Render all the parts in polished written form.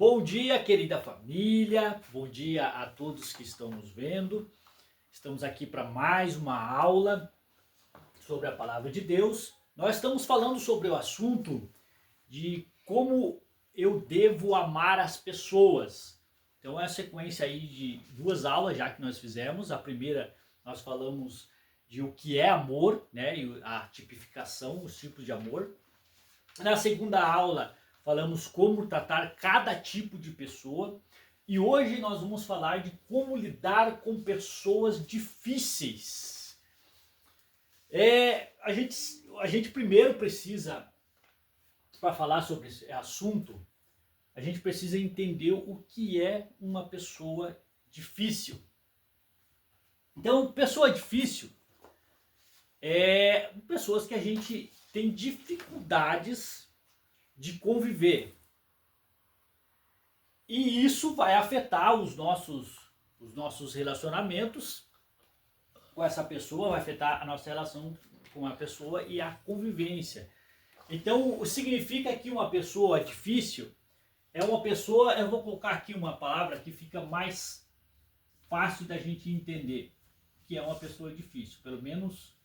Bom dia, querida família, bom dia a todos que estão nos vendo. Estamos aqui para mais uma aula sobre a palavra de Deus. Nós estamos falando sobre o assunto de como eu devo amar as pessoas. Então é a sequência aí de duas aulas já que nós fizemos. A primeira nós falamos de o que é amor, né, e a tipificação, os tipos de amor. Na segunda aula falamos como tratar cada tipo de pessoa e hoje nós vamos falar de como lidar com pessoas difíceis. A gente primeiro precisa, para falar sobre esse assunto, a gente precisa entender o que é uma pessoa difícil. Então, pessoa difícil é pessoas que a gente tem dificuldades de conviver. E isso vai afetar os nossos relacionamentos com essa pessoa, vai afetar a nossa relação com a pessoa e a convivência. Então, significa que uma pessoa difícil é uma pessoa, eu vou colocar aqui uma palavra que fica mais fácil da gente entender, que é uma pessoa difícil, pelo menos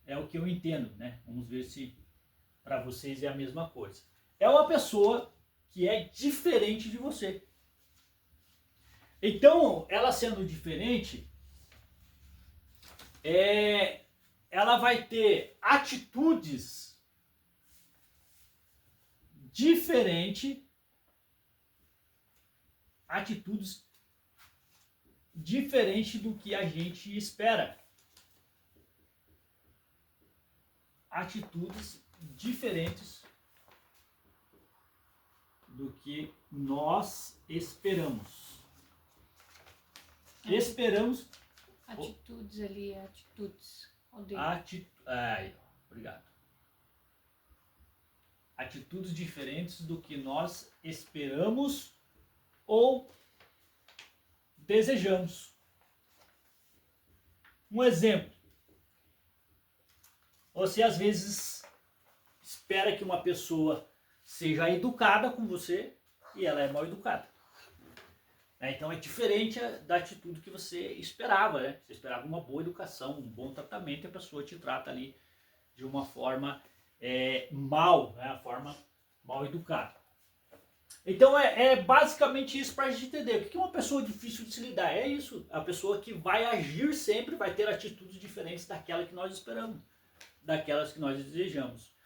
é o que eu entendo, né? Vamos ver se para vocês é a mesma coisa. É uma pessoa que é diferente de você. Então, ela sendo diferente, ela vai ter atitudes diferentes do que a gente espera. Atitudes diferentes do que nós esperamos. Esperamos. Atitudes ali, atitudes. Obrigado. Atitudes diferentes do que nós esperamos ou desejamos. Um exemplo. Você às vezes espera que uma pessoa seja educada com você e ela é mal educada. Então é diferente da atitude que você esperava, né? Você esperava uma boa educação, um bom tratamento, e a pessoa te trata ali de uma forma mal, né? A forma mal educada. Então é basicamente isso para a gente entender. O que é uma pessoa difícil de se lidar? É isso, a pessoa que vai agir sempre, vai ter atitudes diferentes daquela que nós esperamos, daquelas que nós desejamos.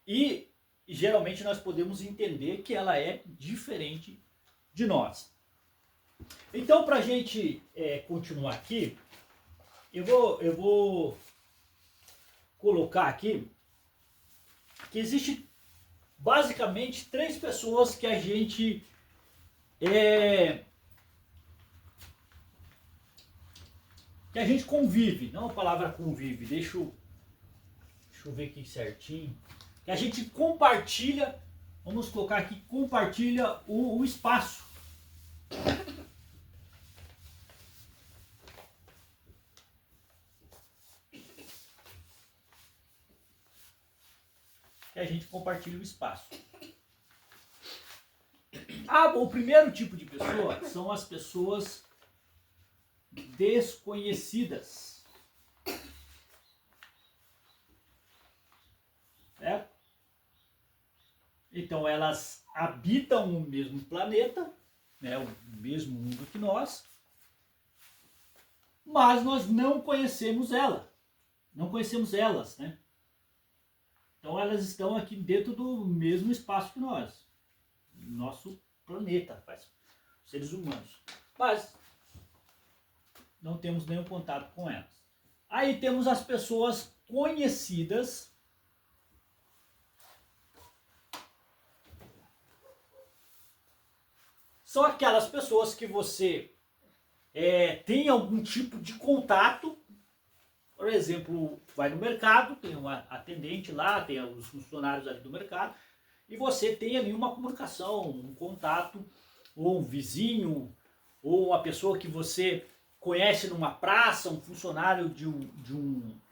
E geralmente nós podemos entender que ela é diferente de nós. Então, para a gente continuar aqui, eu vou colocar aqui que existe basicamente três pessoas que a gente convive. Não a palavra convive, deixa eu ver aqui certinho. Que a gente compartilha, vamos colocar aqui, compartilha o espaço. Que a gente compartilha o espaço. O primeiro tipo de pessoa são as pessoas desconhecidas. Certo? Então elas habitam o mesmo planeta, né, o mesmo mundo que nós, mas nós não conhecemos elas, né? Então elas estão aqui dentro do mesmo espaço que nós, nosso planeta, seres humanos, mas não temos nenhum contato com elas. Aí temos as pessoas conhecidas. São aquelas pessoas que você tem algum tipo de contato. Por exemplo, vai no mercado, tem uma atendente lá, tem os funcionários ali do mercado, e você tem ali uma comunicação, um contato, ou um vizinho, ou uma pessoa que você conhece numa praça, um funcionário de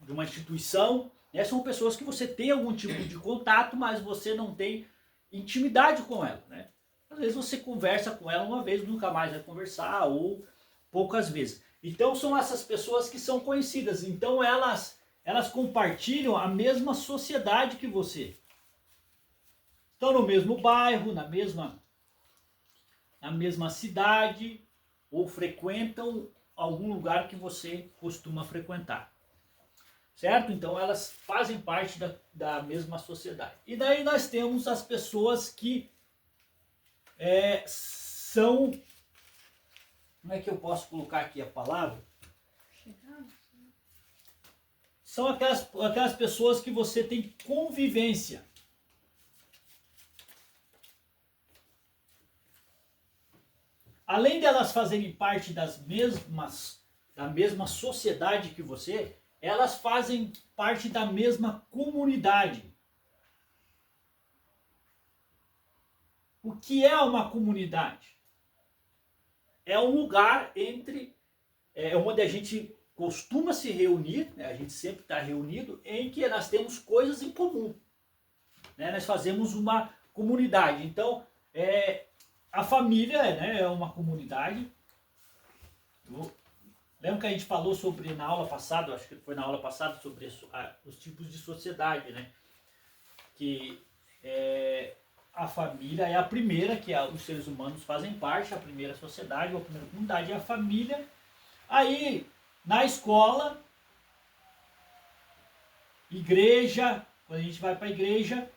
uma instituição. São pessoas que você tem algum tipo de contato, mas você não tem intimidade com ela, né? Às vezes você conversa com ela uma vez, nunca mais vai conversar, ou poucas vezes. Então são essas pessoas que são conhecidas. Então elas compartilham a mesma sociedade que você. Estão no mesmo bairro, na mesma cidade, ou frequentam algum lugar que você costuma frequentar. Certo? Então elas fazem parte da mesma sociedade. E daí nós temos as pessoas que são... Como é que eu posso colocar aqui a palavra? São aquelas pessoas que você tem convivência. Além de elas fazerem parte da mesma sociedade que você, elas fazem parte da mesma comunidade. O que é uma comunidade? É um lugar onde a gente costuma se reunir, né? A gente sempre está reunido, em que nós temos coisas em comum. Né? Nós fazemos uma comunidade. Então, a família, né, é uma comunidade. Lembra que a gente falou sobre, na aula passada, acho que foi na aula passada, sobre os tipos de sociedade, né? Que a família é a primeira, que os seres humanos fazem parte, a primeira sociedade, ou a primeira comunidade é a família. Aí, na escola, igreja, quando a gente vai para a igreja,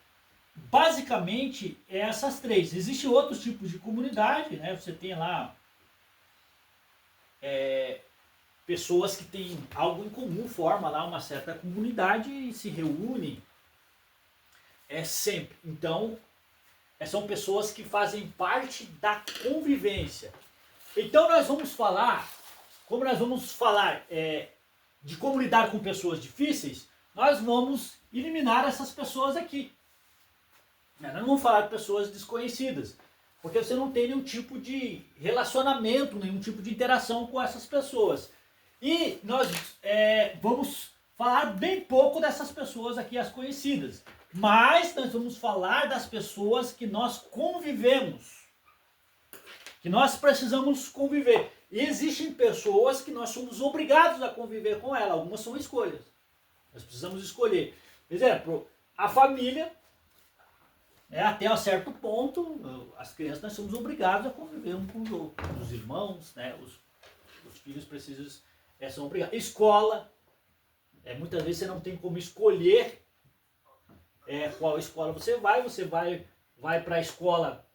basicamente é essas três. Existem outros tipos de comunidade, né? Você tem lá pessoas que têm algo em comum, formam lá uma certa comunidade e se reúnem sempre. Então, são pessoas que fazem parte da convivência. Então nós vamos falar, como nós vamos falar de como lidar com pessoas difíceis, nós vamos eliminar essas pessoas aqui. Nós não vamos falar de pessoas desconhecidas, porque você não tem nenhum tipo de relacionamento, nenhum tipo de interação com essas pessoas. E nós vamos falar bem pouco dessas pessoas aqui, as conhecidas. Mas nós vamos falar das pessoas que nós convivemos, que nós precisamos conviver. E existem pessoas que nós somos obrigados a conviver com elas, algumas são escolhas. Nós precisamos escolher. Por exemplo, a família, até um certo ponto, as crianças nós somos obrigados a conviver um com os outros. Os irmãos, né, os filhos são obrigados. Escola, muitas vezes você não tem como escolher qual escola você vai para a escola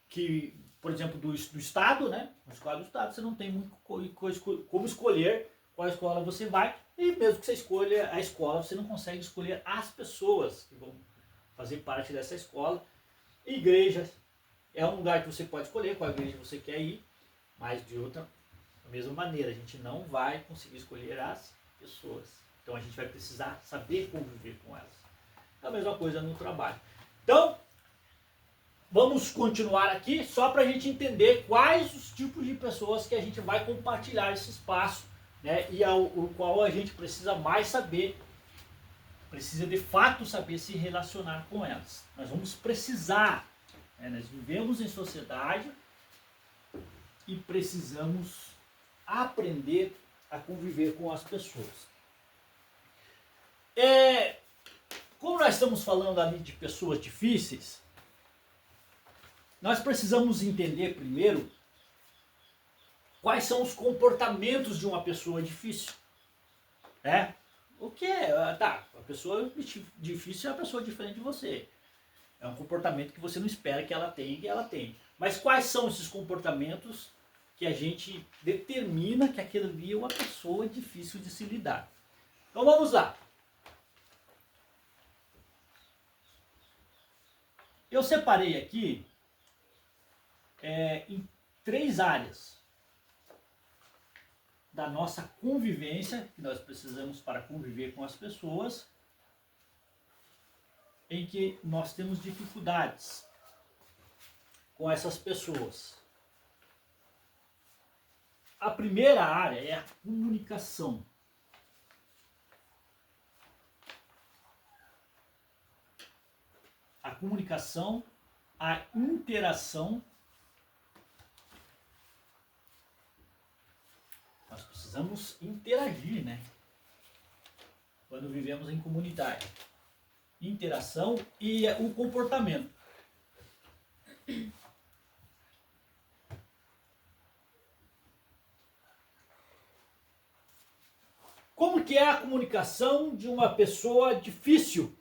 que, por exemplo, do Estado, né? Na escola do Estado você não tem muito como escolher qual escola você vai, e mesmo que você escolha a escola, você não consegue escolher as pessoas que vão fazer parte dessa escola. Igreja é um lugar que você pode escolher qual igreja você quer ir, mas da mesma maneira, a gente não vai conseguir escolher as pessoas. Então a gente vai precisar saber conviver com elas. É a mesma coisa no trabalho. Então, vamos continuar aqui só para a gente entender quais os tipos de pessoas que a gente vai compartilhar esse espaço, né, e o qual a gente precisa mais saber, precisa de fato saber se relacionar com elas. Nós vamos precisar, nós vivemos em sociedade e precisamos aprender a conviver com as pessoas. Como nós estamos falando ali de pessoas difíceis, nós precisamos entender primeiro quais são os comportamentos de uma pessoa difícil. O que é? A pessoa difícil é uma pessoa diferente de você. É um comportamento que você não espera que ela tenha e ela tem. Mas quais são esses comportamentos que a gente determina que aquele ali é uma pessoa difícil de se lidar? Então vamos lá. Eu separei aqui em 3 áreas da nossa convivência, que nós precisamos para conviver com as pessoas, em que nós temos dificuldades com essas pessoas. A primeira área é a comunicação. A comunicação a interação. Nós precisamos interagir, né? Quando vivemos em comunidade. Interação e o comportamento. Como que é a comunicação de uma pessoa difícil?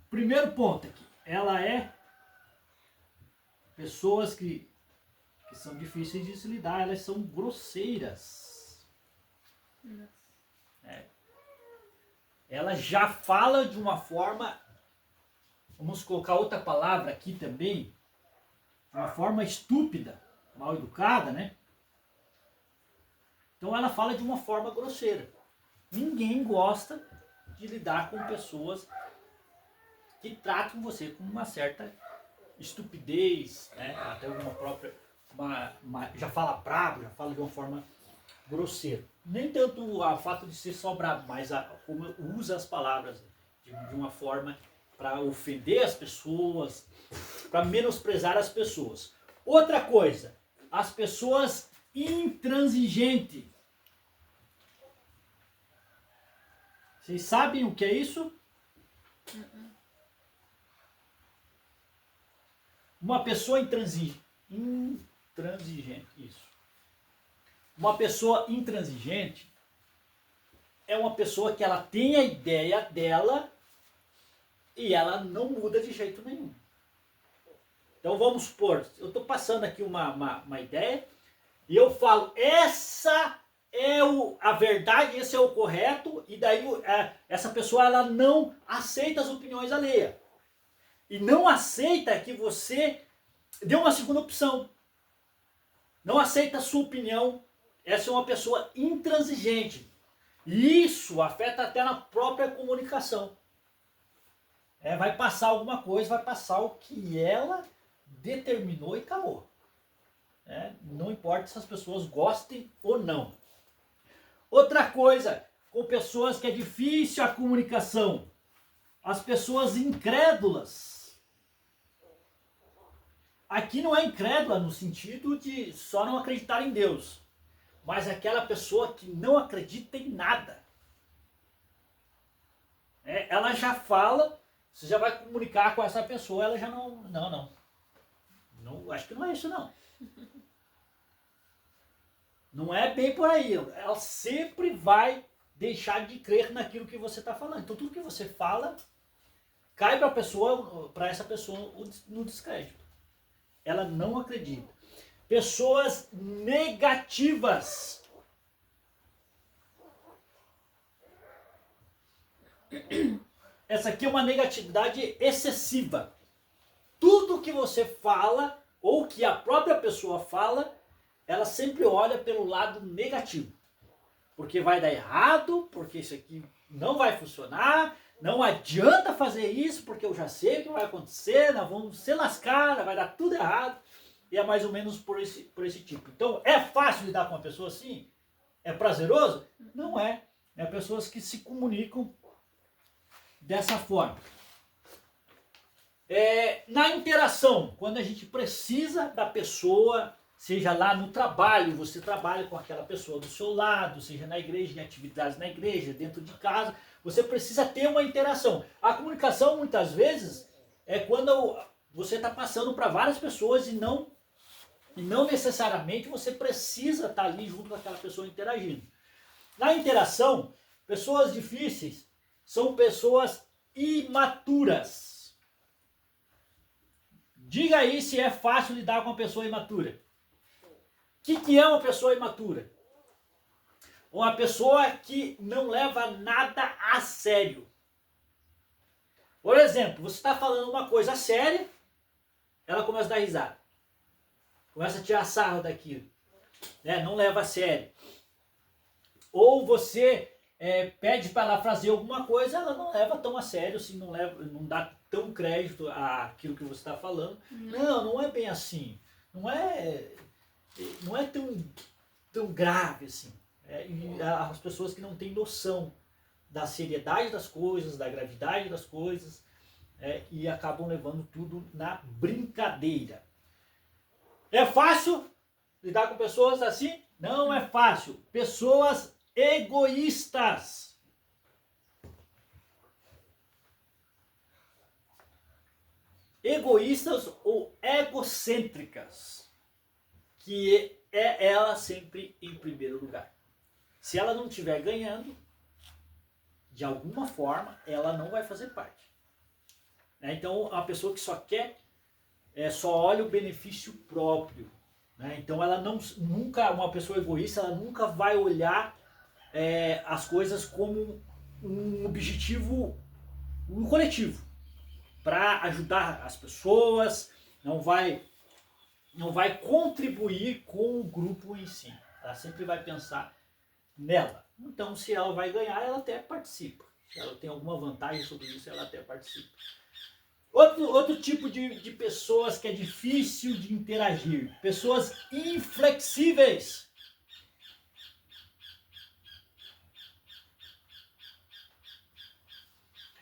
Primeiro ponto aqui, ela é pessoas que são difíceis de se lidar, elas são grosseiras. Ela já fala de uma forma, vamos colocar outra palavra aqui também, de uma forma estúpida, mal educada, né? Então ela fala de uma forma grosseira. Ninguém gosta de lidar com pessoas que tratam você com uma certa estupidez, né? Até uma própria, já fala brabo, já fala de uma forma grosseira. Nem tanto o fato de ser só brabo, mas como usa as palavras de uma forma para ofender as pessoas, para menosprezar as pessoas. Outra coisa, as pessoas intransigentes. Vocês sabem o que é isso? Uma pessoa intransigente, isso. Uma pessoa intransigente é uma pessoa que ela tem a ideia dela e ela não muda de jeito nenhum. Então vamos supor, eu estou passando aqui uma ideia e eu falo, essa é a verdade, esse é o correto, e daí essa pessoa ela não aceita as opiniões alheias. E não aceita que você dê uma segunda opção. Não aceita a sua opinião. Essa é uma pessoa intransigente. E isso afeta até na própria comunicação. Vai passar alguma coisa, vai passar o que ela determinou e acabou. Não importa se as pessoas gostem ou não. Outra coisa, com pessoas que é difícil a comunicação. As pessoas incrédulas. Aqui não é incrédula no sentido de só não acreditar em Deus, mas aquela pessoa que não acredita em nada. Ela já fala, você já vai comunicar com essa pessoa, ela já não, acho que não é isso não. Não é bem por aí, ela sempre vai deixar de crer naquilo que você está falando. Então tudo que você fala cai para essa pessoa no descrédito. Ela não acredita. Pessoas negativas. Essa aqui é uma negatividade excessiva. Tudo que você fala, ou que a própria pessoa fala, ela sempre olha pelo lado negativo. Porque vai dar errado, porque isso aqui não vai funcionar, não adianta fazer isso, porque eu já sei o que vai acontecer, nós vamos se lascar, vai dar tudo errado. E é mais ou menos por esse tipo. Então, é fácil lidar com uma pessoa assim? É prazeroso? Não é. É pessoas que se comunicam dessa forma. Na interação, quando a gente precisa da pessoa, seja lá no trabalho, você trabalha com aquela pessoa do seu lado, seja na igreja, em atividades na igreja, dentro de casa, você precisa ter uma interação. A comunicação, muitas vezes, é quando você está passando para várias pessoas e não necessariamente você precisa estar ali junto com aquela pessoa interagindo. Na interação, pessoas difíceis são pessoas imaturas. Diga aí se é fácil lidar com uma pessoa imatura. O que é uma pessoa imatura? Uma pessoa que não leva nada a sério. Por exemplo, você está falando uma coisa séria, ela começa a dar risada. Começa a tirar sarro daquilo. Não leva a sério. Ou você pede para ela fazer alguma coisa, ela não leva tão a sério, assim, não dá tão crédito àquilo que você está falando. Não é bem assim. Não é tão grave assim. E as pessoas que não têm noção da seriedade das coisas, da gravidade das coisas, e acabam levando tudo na brincadeira. É fácil lidar com pessoas assim? Não é fácil. Pessoas egoístas. Egoístas ou egocêntricas, que é ela sempre em primeiro lugar. Se ela não estiver ganhando, de alguma forma, ela não vai fazer parte. Então, a pessoa que só quer, só olha o benefício próprio. Então, ela nunca, uma pessoa egoísta, ela nunca vai olhar as coisas como um objetivo, um coletivo, para ajudar as pessoas, não vai contribuir com o grupo em si. Ela sempre vai pensar nela. Então, se ela vai ganhar, ela até participa. Se ela tem alguma vantagem sobre isso, ela até participa. Outro tipo de pessoas que é difícil de interagir. Pessoas inflexíveis.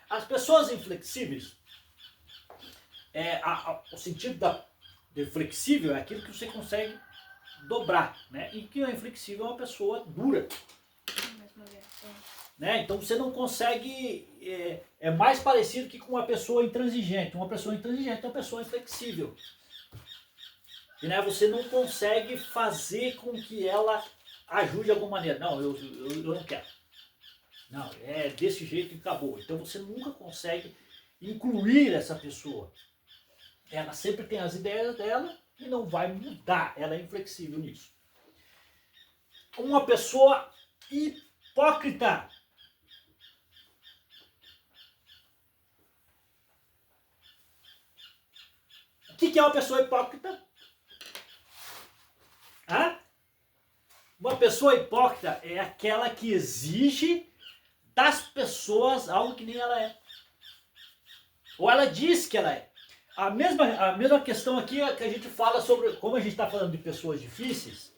As pessoas inflexíveis, o sentido de flexível é aquilo que você consegue dobrar, né? E que é inflexível é uma pessoa dura. Então você não consegue, é mais parecido que com uma pessoa intransigente. Uma pessoa intransigente é uma pessoa inflexível. E você não consegue fazer com que ela ajude de alguma maneira. Não, eu não quero. Não, é desse jeito e acabou. Então você nunca consegue incluir essa pessoa. Ela sempre tem as ideias dela e não vai mudar. Ela é inflexível nisso. Uma pessoa hipócrita. O que é uma pessoa hipócrita? Uma pessoa hipócrita é aquela que exige das pessoas algo que nem ela é. Ou ela diz que ela é. A mesma questão aqui é que a gente fala sobre, como a gente está falando de pessoas difíceis,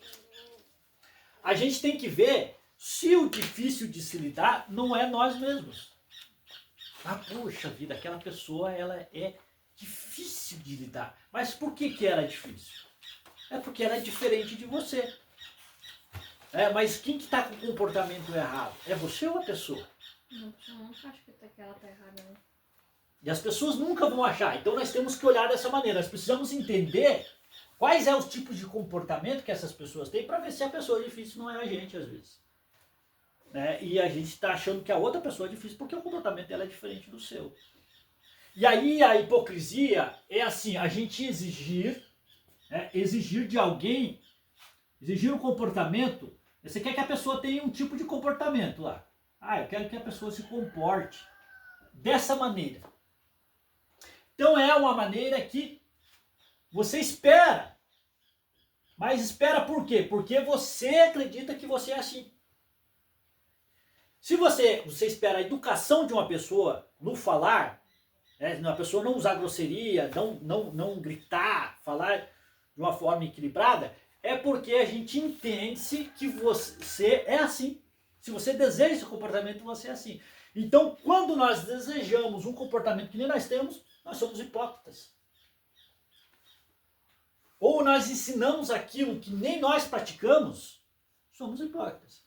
a gente tem que ver se o difícil de se lidar não é nós mesmos. Puxa vida, aquela pessoa ela é difícil de lidar. Mas por que ela é difícil? É porque ela é diferente de você. Mas quem que está com o comportamento errado? É você ou a pessoa? Não acho que ela está errada, né? E as pessoas nunca vão achar. Então nós temos que olhar dessa maneira. Nós precisamos entender quais são os tipos de comportamento que essas pessoas têm para ver se a pessoa difícil não é a gente, às vezes. E a gente está achando que a outra pessoa é difícil porque o comportamento dela é diferente do seu. E aí a hipocrisia é assim, a gente exigir de alguém, exigir um comportamento. Você quer que a pessoa tenha um tipo de comportamento lá. Eu quero que a pessoa se comporte dessa maneira. Então é uma maneira que você espera. Mas espera por quê? Porque você acredita que você é assim. Se você espera a educação de uma pessoa no falar, uma pessoa não usar grosseria, não gritar, falar de uma forma equilibrada, é porque a gente entende que você é assim. Se você deseja esse comportamento, você é assim. Então, quando nós desejamos um comportamento que nem nós temos, nós somos hipócritas. Ou nós ensinamos aquilo que nem nós praticamos, somos hipócritas.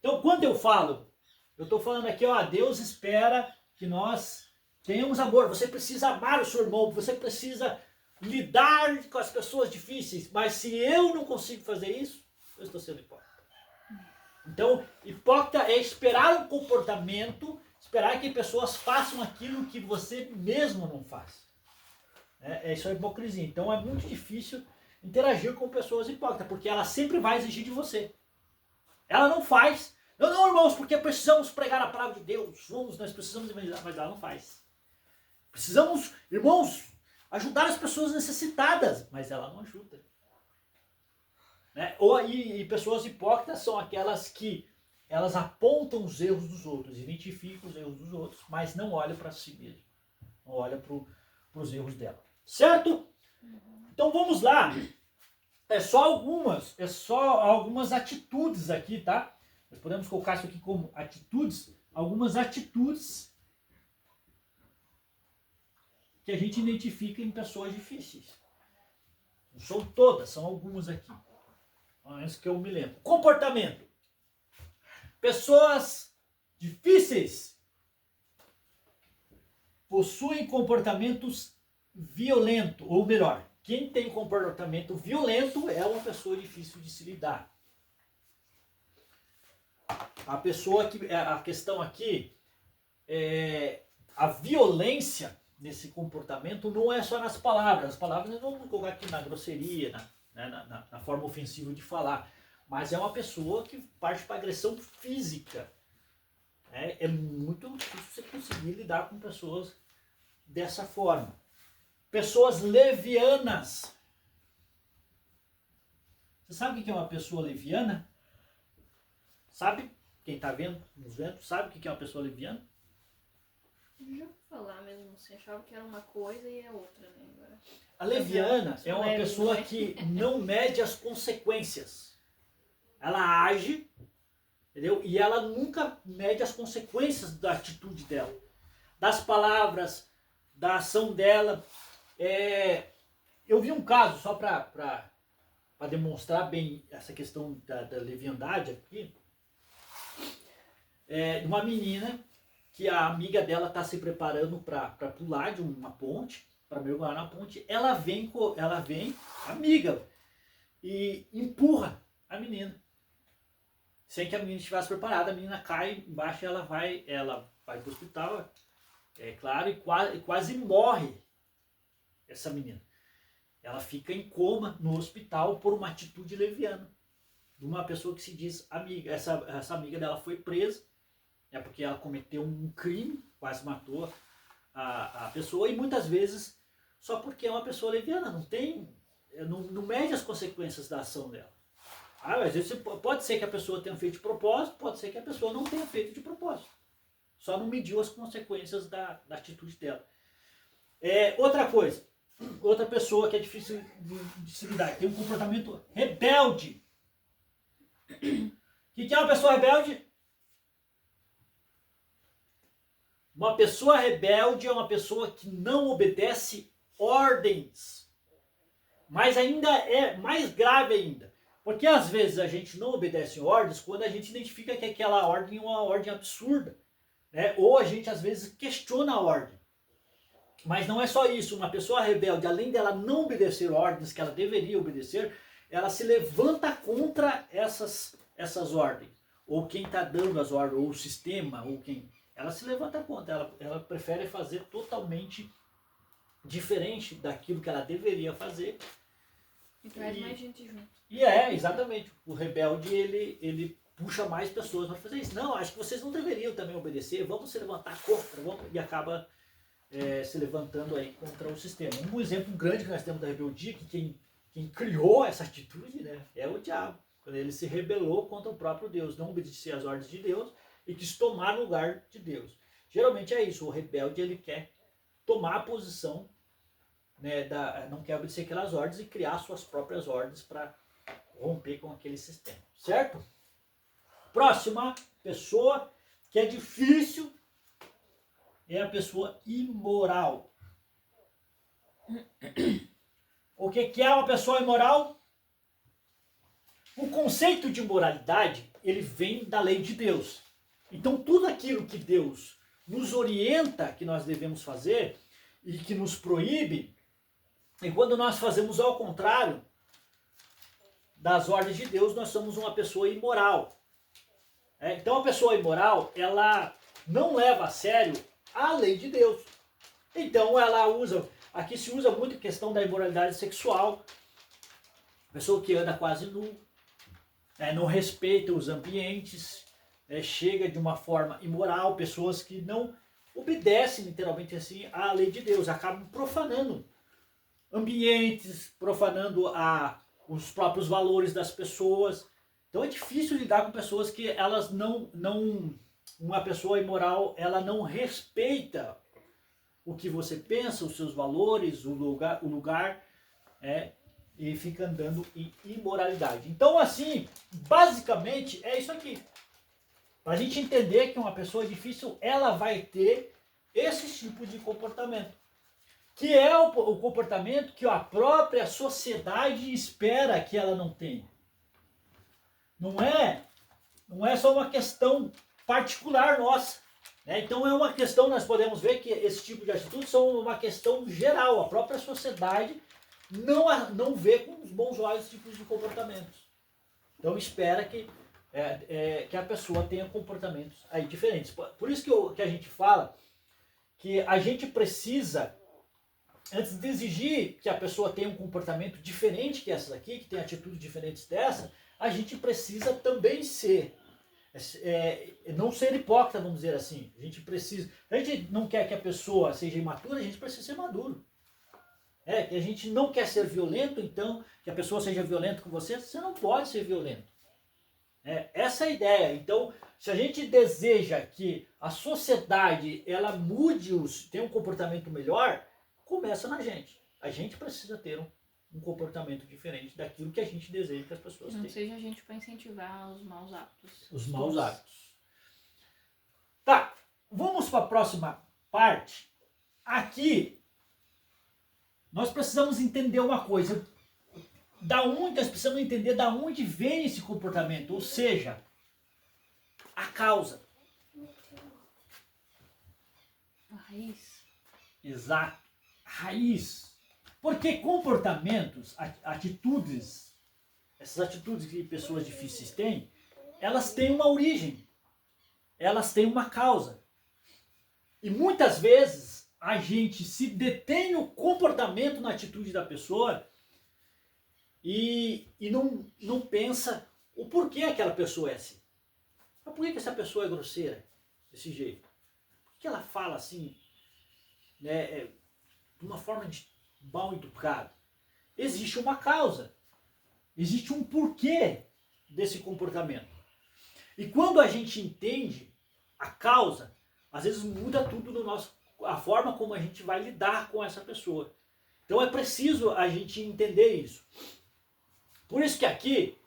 Então, quando eu estou falando aqui, Deus espera que nós tenhamos amor. Você precisa amar o seu irmão, você precisa lidar com as pessoas difíceis. Mas se eu não consigo fazer isso, eu estou sendo hipócrita. Então, hipócrita é esperar um comportamento, esperar que pessoas façam aquilo que você mesmo não faz. Isso é hipocrisia. Então é muito difícil interagir com pessoas hipócritas, porque ela sempre vai exigir de você. Ela não faz. Não, irmãos, porque precisamos pregar a palavra de Deus. Nós precisamos evangelizar, mas ela não faz. Precisamos, irmãos, ajudar as pessoas necessitadas, mas ela não ajuda. E pessoas hipócritas são aquelas que elas apontam os erros dos outros, identificam os erros dos outros, mas não olham para si mesmo, não olham para os erros dela. Certo? Então vamos lá. É só algumas atitudes aqui, tá? Nós podemos colocar isso aqui como atitudes algumas atitudes que a gente identifica em pessoas difíceis. Não são todas, são algumas aqui. Isso que eu me lembro. Comportamento. Pessoas difíceis possuem comportamentos violentos, ou melhor, quem tem comportamento violento é uma pessoa difícil de se lidar. A questão aqui é a violência nesse comportamento não é só nas palavras. As palavras não vamos colocar aqui na grosseria, na forma ofensiva de falar, mas é uma pessoa que parte para agressão física. É muito difícil você conseguir lidar com pessoas dessa forma. Pessoas levianas. Você sabe o que é uma pessoa leviana? Sabe? Quem está vendo, nos vendo, sabe o que é uma pessoa leviana? Já ouvi falar mesmo, você achava que era uma coisa e é outra, né? Agora. A leviana é uma pessoa que não mede as consequências. Ela age, entendeu? E ela nunca mede as consequências da atitude dela, das palavras, da ação dela. Eu vi um caso, só para demonstrar bem essa questão da leviandade aqui, de uma menina que a amiga dela está se preparando para pular de uma ponte, para mergulhar na ponte. Ela vem, amiga, e empurra a menina. Sem que a menina estivesse preparada, a menina cai embaixo e ela vai para o hospital, é claro, e quase morre essa menina. Ela fica em coma no hospital por uma atitude leviana de uma pessoa que se diz amiga. Essa amiga dela foi presa, porque ela cometeu um crime, quase matou a pessoa, e muitas vezes só porque é uma pessoa leviana, não mede as consequências da ação dela. Às vezes pode ser que a pessoa tenha feito de propósito, pode ser que a pessoa não tenha feito de propósito. Só não mediu as consequências da atitude dela. Outra coisa, outra pessoa que é difícil de se lidar, tem um comportamento rebelde. O que é uma pessoa rebelde? Uma pessoa rebelde é uma pessoa que não obedece ordens. Mas ainda é mais grave ainda. Porque às vezes a gente não obedece ordens quando a gente identifica que aquela ordem é uma ordem absurda. Né? Ou a gente às vezes questiona a ordem. Mas não é só isso. Uma pessoa rebelde, além dela não obedecer ordens que ela deveria obedecer, ela se levanta contra essas ordens. Ou quem está dando as ordens, ou o sistema, ou quem... Ela se levanta contra, ela prefere fazer totalmente diferente daquilo que ela deveria fazer. E traz mais gente junto. E exatamente. O rebelde, ele puxa mais pessoas para fazer isso. Não, acho que vocês não deveriam também obedecer, vamos se levantar contra, e acaba se levantando aí contra o sistema. Um exemplo grande que nós temos da rebeldia, que quem criou essa atitude, né, é o diabo. Quando ele se rebelou contra o próprio Deus, não obedecia às ordens de Deus, e quis tomar o lugar de Deus. Geralmente é isso, o rebelde ele quer tomar a posição, né, não quer obedecer aquelas ordens e criar suas próprias ordens para romper com aquele sistema, certo? Próxima pessoa que é difícil é a pessoa imoral. O que é uma pessoa imoral? O conceito de moralidade, ele vem da lei de Deus. Então tudo aquilo que Deus nos orienta que nós devemos fazer e que nos proíbe, e quando nós fazemos ao contrário das ordens de Deus, nós somos uma pessoa imoral. Então a pessoa imoral, ela não leva a sério a lei de Deus. Então ela aqui se usa muito a questão da imoralidade sexual, pessoa que anda quase nu, não respeita os ambientes, chega de uma forma imoral, pessoas que não obedecem literalmente assim à lei de Deus, acabam profanando ambientes, profanando os próprios valores das pessoas. Então é difícil lidar com pessoas que elas uma pessoa imoral, ela não respeita o que você pensa, os seus valores, o lugar e fica andando em imoralidade. Então assim, basicamente é isso aqui. Para a gente entender que uma pessoa difícil, ela vai ter esse tipo de comportamento. Que é o comportamento que a própria sociedade espera que ela não tenha. Não é só uma questão particular nossa. Né? Então é uma questão, nós podemos ver que esse tipo de atitudes são uma questão geral. A própria sociedade não vê com os bons olhos esse tipo de comportamentos. Então espera que a pessoa tenha comportamentos aí diferentes. Por isso que a gente fala que a gente precisa, antes de exigir que a pessoa tenha um comportamento diferente que essa daqui, que tenha atitudes diferentes dessa, a gente precisa também não ser hipócrita, vamos dizer assim. A gente não quer que a pessoa seja imatura, a gente precisa ser maduro. Que a gente não quer ser violento, então, que a pessoa seja violenta com você não pode ser violento. Essa é a ideia. Então, se a gente deseja que a sociedade ela mude, tenha um comportamento melhor, começa na gente. A gente precisa ter um comportamento diferente daquilo que a gente deseja que as pessoas tenham. Não seja a gente para incentivar os maus hábitos. Os maus hábitos. Tá, vamos para a próxima parte. Aqui, nós precisamos entender uma coisa. Nós precisamos entender da onde vem esse comportamento, ou seja, a causa. A raiz. Exato, raiz. Porque comportamentos, atitudes, essas atitudes que pessoas difíceis têm, elas têm uma origem, elas têm uma causa. E muitas vezes a gente se detém no comportamento, na atitude da pessoa, e não pensa o porquê aquela pessoa é assim. Mas por que essa pessoa é grosseira desse jeito? Por que ela fala assim, né, de uma forma de mal educado? Existe uma causa, existe um porquê desse comportamento. E quando a gente entende a causa, às vezes muda tudo a forma como a gente vai lidar com essa pessoa. Então é preciso a gente entender isso. Por isso que aqui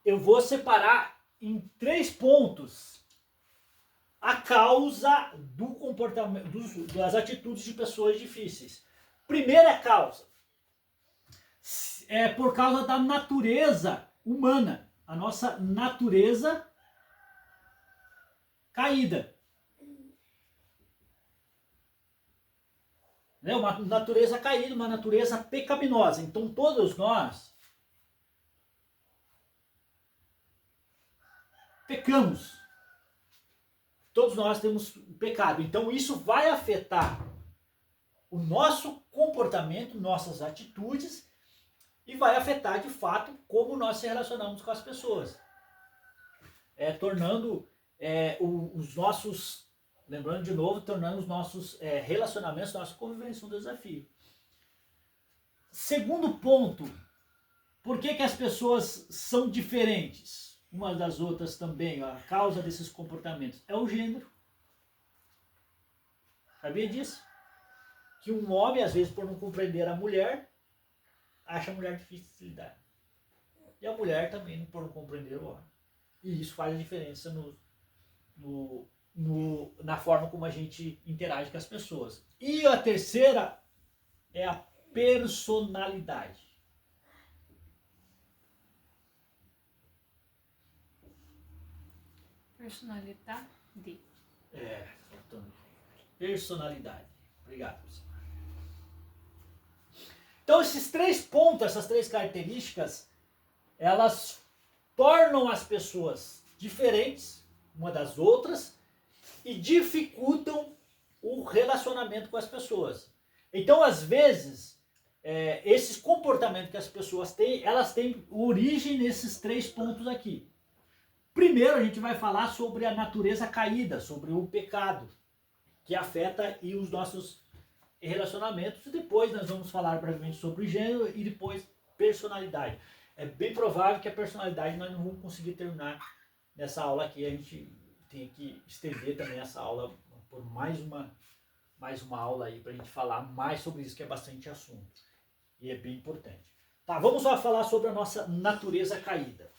eu vou separar em 3 pontos a causa do comportamento, das atitudes de pessoas difíceis. Primeira causa é por causa da natureza humana, a nossa natureza caída. Uma natureza caída, uma natureza pecaminosa. Então todos nós pecamos. Todos nós temos pecado. Então isso vai afetar o nosso comportamento, nossas atitudes e vai afetar de fato como nós se relacionamos com as pessoas. Tornando os nossos, lembrando de novo, tornando os nossos relacionamentos, nossa convivência um desafio. Segundo ponto, por que as pessoas são diferentes umas das outras também? A causa desses comportamentos é o gênero. Sabia disso? Que um homem, às vezes, por não compreender a mulher, acha a mulher difícil de lidar. E a mulher também, por não compreender o homem. E isso faz a diferença na forma como a gente interage com as pessoas. E a terceira é a personalidade. Personalidade. Personalidade. Obrigado, professor. Então esses 3 pontos, essas 3 características, elas tornam as pessoas diferentes uma das outras e dificultam o relacionamento com as pessoas. Então, às vezes, esses comportamentos que as pessoas têm, elas têm origem nesses 3 pontos aqui. Primeiro, a gente vai falar sobre a natureza caída, sobre o pecado, que afeta os nossos relacionamentos. E depois nós vamos falar brevemente sobre gênero e depois personalidade. É bem provável que a personalidade nós não vamos conseguir terminar nessa aula aqui. A gente tem que estender também essa aula por mais uma aula aí para a gente falar mais sobre isso, que é bastante assunto. E é bem importante. Tá, vamos lá falar sobre a nossa natureza caída.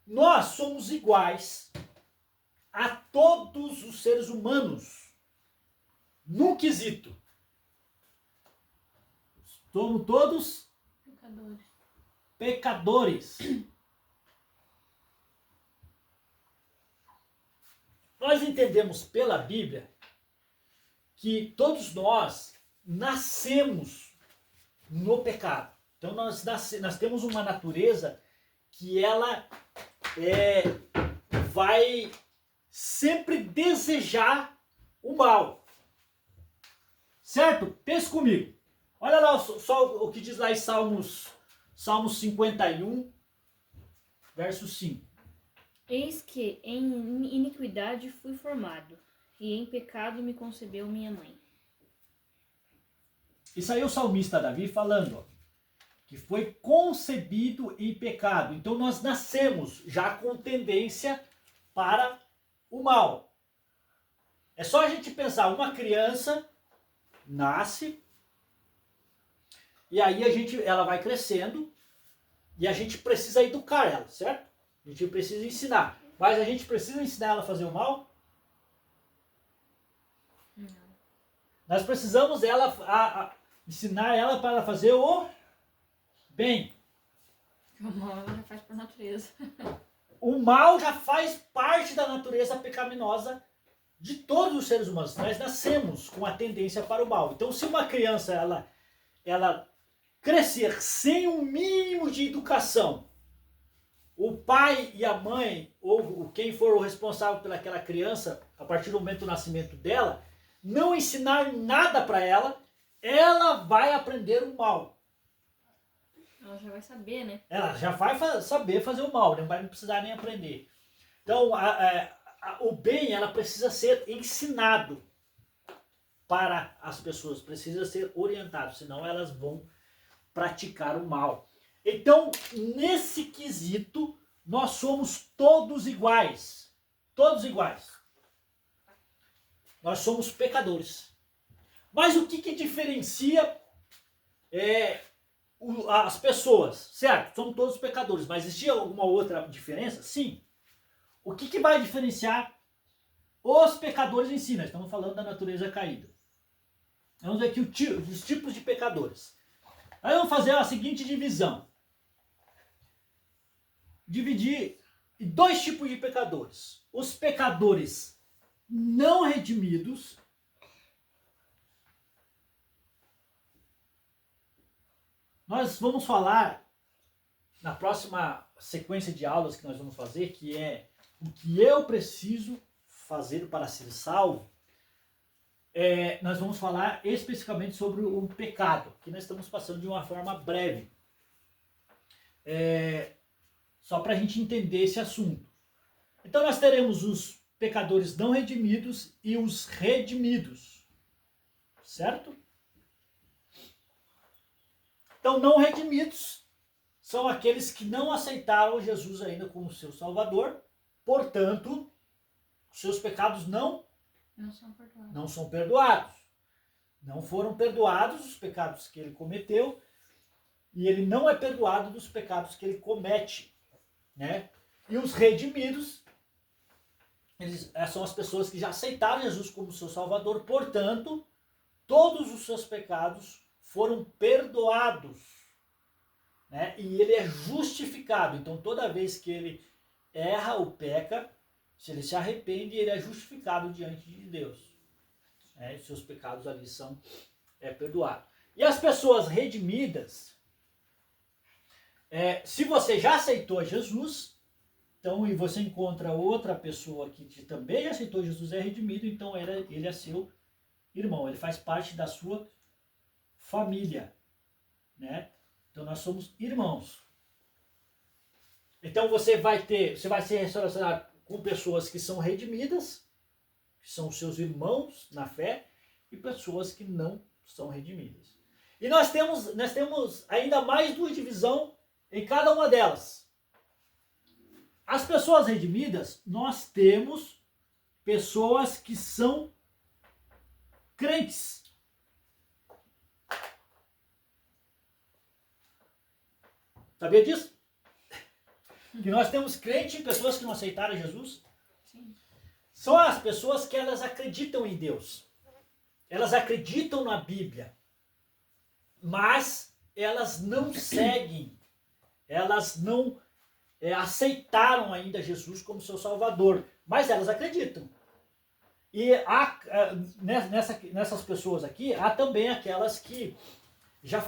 nós somos iguais a todos os seres humanos num quesito. Somos todos pecadores. Nós entendemos pela Bíblia que todos nós nascemos no pecado. Então nós temos uma natureza que ela vai sempre desejar o mal. Certo? Pense comigo. Olha lá só o que diz lá em Salmos 51, verso 5. Eis que em iniquidade fui formado, e em pecado me concebeu minha mãe. Isso aí é o salmista Davi falando, ó, que foi concebido em pecado. Então nós nascemos já com tendência para o mal. É só a gente pensar, uma criança nasce, e aí ela vai crescendo, e a gente precisa educar ela, certo? A gente precisa ensinar. Mas a gente precisa ensinar ela a fazer o mal? Não. Nós precisamos ensinar ela para fazer o bem. O mal ela já faz por natureza. O mal já faz parte da natureza pecaminosa de todos os seres humanos. Nós nascemos com a tendência para o mal. Então, se uma criança ela crescer sem um mínimo de educação, o pai e a mãe, ou quem for o responsável pelaquela criança, a partir do momento do nascimento dela, não ensinar nada para ela, ela vai aprender o mal. Ela já vai saber, né? Ela já vai saber fazer o mal, não vai precisar nem aprender. Então, o bem, ela precisa ser ensinado para as pessoas, precisa ser orientado, senão elas vão praticar o mal. Então, nesse quesito, nós somos todos iguais. Todos iguais. Nós somos pecadores. Mas o que diferencia as pessoas? Certo, somos todos pecadores, mas existe alguma outra diferença? Sim. O que vai diferenciar os pecadores em si? Nós estamos falando da natureza caída. Vamos ver aqui os tipos de pecadores. Aí vamos fazer a seguinte divisão. Dividir em dois tipos de pecadores. Os pecadores não redimidos nós vamos falar na próxima sequência de aulas que nós vamos fazer, que é o que eu preciso fazer para ser salvo. Nós vamos falar especificamente sobre o pecado, que nós estamos passando de uma forma breve. Só para a gente entender esse assunto. Então nós teremos os pecadores não redimidos e os redimidos. Certo? Então, não redimidos são aqueles que não aceitaram Jesus ainda como seu Salvador. Portanto, seus pecados não são perdoados. Não foram perdoados os pecados que ele cometeu. E ele não é perdoado dos pecados que ele comete. Né? E os redimidos, são as pessoas que já aceitaram Jesus como seu Salvador. Portanto, todos os seus pecados foram perdoados, né? E ele é justificado. Então, toda vez que ele erra ou peca, se ele se arrepende, ele é justificado diante de Deus. Né? E seus pecados ali são perdoados. E as pessoas redimidas, se você já aceitou Jesus, então, e você encontra outra pessoa que também aceitou Jesus, é redimido, então ele é seu irmão, ele faz parte da sua família, né? Então nós somos irmãos. Então você vai se relacionar com pessoas que são redimidas, que são seus irmãos na fé, e pessoas que não são redimidas. E nós temos ainda mais duas divisões em cada uma delas. As pessoas redimidas, nós temos pessoas que são crentes. Sabia disso? Que nós temos crente em pessoas que não aceitaram Jesus. Sim. São as pessoas que elas acreditam em Deus. Elas acreditam na Bíblia. Mas elas não seguem. Elas não aceitaram ainda Jesus como seu Salvador. Mas elas acreditam. E nessas pessoas aqui, há também aquelas que já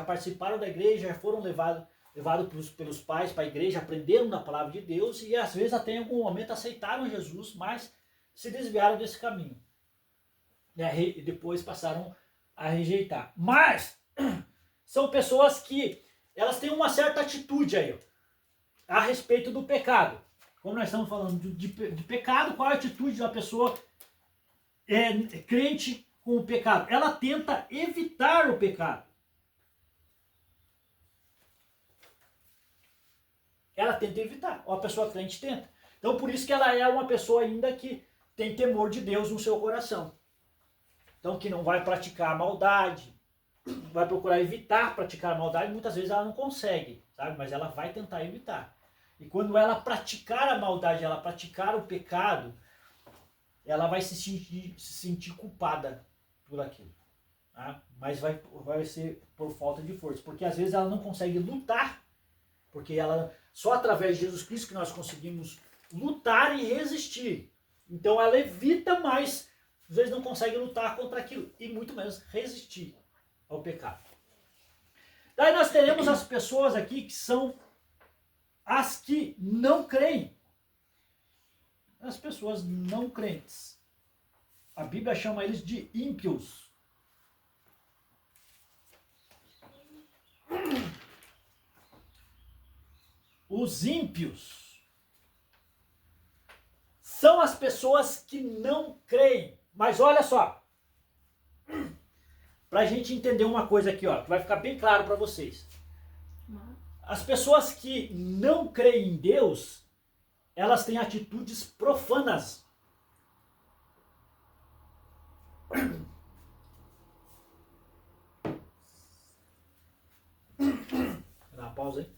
participaram da igreja, já foram levados pelos pais para a igreja, aprenderam na palavra de Deus e às vezes até em algum momento aceitaram Jesus, mas se desviaram desse caminho. E depois passaram a rejeitar. Mas são pessoas que elas têm uma certa atitude aí, ó, a respeito do pecado. Como nós estamos falando de pecado, qual é a atitude da pessoa crente com o pecado? Ela tenta evitar o pecado. Ela tenta evitar, ou a pessoa crente tenta. Então por isso que ela é uma pessoa ainda que tem temor de Deus no seu coração. Então que não vai praticar a maldade, vai procurar evitar praticar a maldade, muitas vezes ela não consegue, sabe? Mas ela vai tentar evitar. E quando ela praticar a maldade, ela praticar o pecado, ela vai se sentir culpada por aquilo. Tá? Mas vai ser por falta de força. Porque às vezes ela não consegue lutar, porque só através de Jesus Cristo que nós conseguimos lutar e resistir. Então ela evita, mas às vezes não consegue lutar contra aquilo. E muito menos resistir ao pecado. Daí nós teremos as pessoas aqui que são as que não creem. As pessoas não crentes. A Bíblia chama eles de ímpios. Os ímpios são as pessoas que não creem. Mas olha só, para a gente entender uma coisa aqui, ó, que vai ficar bem claro para vocês. As pessoas que não creem em Deus, elas têm atitudes profanas. Vou dar uma pausa aí.